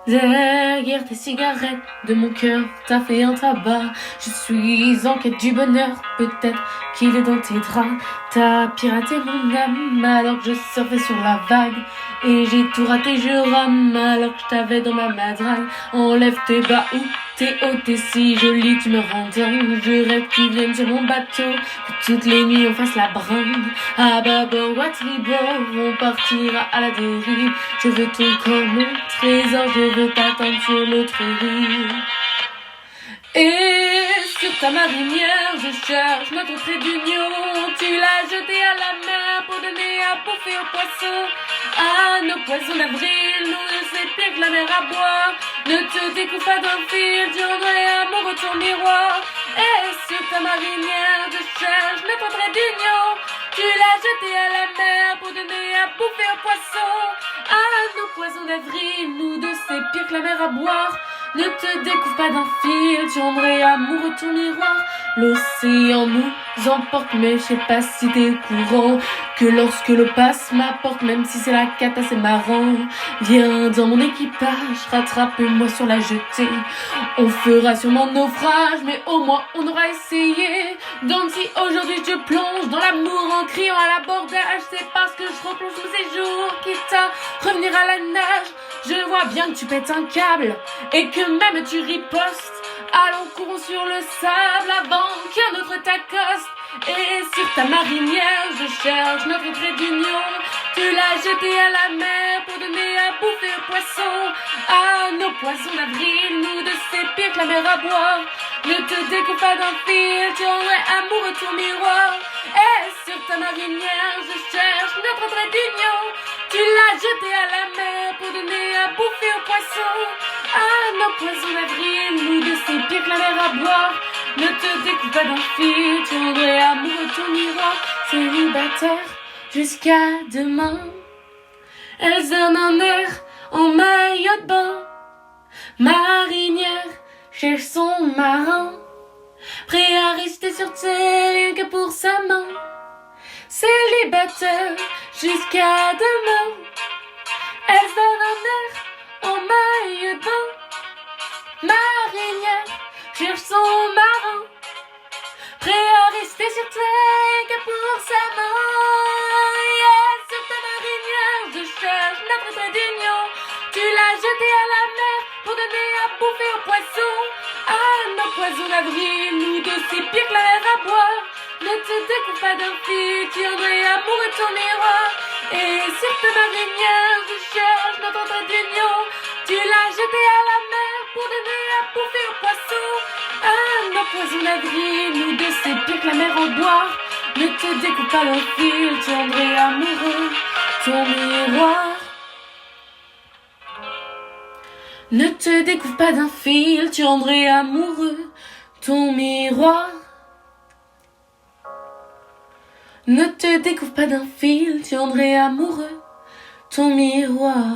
Derrière tes cigarettes, de mon cœur, t'as fait un tabac. Je suis en quête du bonheur, peut-être qu'il est dans tes draps. T'as piraté mon âme alors que je surfais sur la vague. Et j'ai tout raté, je rame alors que je t'avais dans ma madrague. Enlève tes bas ou t'es haut, t'es si jolie, tu me rends dingue. Je rêve que tu viennes sur mon bateau, que toutes les nuits on fasse la bringue. À bâbord ou à tribord, on partira à la dérive. Je veux ton corps, mon trésor, je veux t'attendre sur l'autre rive. Et sur ta marinière, je cherche notre trait d'union. Tu l'as jeté à la mer pour donner à bouffer aux poissons. Ah, nos poissons d'avril, nous ne sais plus que la mer à boire. Ne te découpe pas d'un fil, tu rendrais amoureux ton miroir. Et sur ta marinière, je cherche notre trait d'union. Tu l'as jeté à la mer pour donner à bouffer aux poissons. Ah, nos poissons d'avril, nous deux c'est pire que la mer à boire. Ne te découvre pas d'un fil, tu rendrais amoureux ton miroir. L'océan nous emporte, mais je sais pas si t'es au courant que lorsque l'eau passe m'apporte, même si c'est la cata, c'est marrant. Viens dans mon équipage, rattrape-moi sur la jetée. On fera sûrement naufrage, mais au moins on aura essayé. Donc si aujourd'hui je plonge dans l'amour en criant à l'abordage, c'est parce que je replonge tous ces jours, quitte à revenir à la nage. Je vois bien que tu pètes un câble et que même tu ripostes. Allons, courons sur le sable avant qu'un autre t'accoste. Et sur ta marinière, je cherche notre trait d'union. Tu l'as jeté à la mer pour donner à bouffer aux poissons. Ah, nos poissons d'avril, nous deux c'est pire que la mer à boire. Ne te découpe pas d'un fil, tu rendrais amoureux ton miroir. Et sur ta marinière, je cherche notre trait d'union. Tu l'as jeté à la mer pour donner à bouffer aux poissons. Ah, nos poissons d'avril, nous deux c'est pire que la mer à boire. Ne te découpe pas d'un fil, tu rendrais amoureux ton miroir. Célibataire jusqu'à demain, elles donnent un air en maillot de bain. Marinière cherche son marin, prêt à rester sur terre rien que pour sa main. Célibataire jusqu'à demain, elles donnent un air en maillot de bain. Marinière cherche son marin, prêt à rester sur terre que pour sa main. Yeah, sur ta marinière, je cherche notre trait d'union. Tu l'as jeté à la mer pour donner à bouffer aux poissons. Ah, nos poissons d'avril, nous deux c'est pire que la mer à boire. Ne te découpe pas d'un fil, tu rendrais amoureux ton miroir. Et sur ta marinière, je cherche notre trait d'union. Tu l'as jeté à la mer pour donner à bouffer aux poissons. Ah, nos poissons d'avril, nous deux c'est pire que la mer en boire. Ne te découpe pas d'un fil, tu rendrais amoureux ton miroir. Ne te découvre pas d'un fil, tu rendrais amoureux ton miroir. Ne te découvre pas d'un fil, tu rendrais amoureux ton miroir.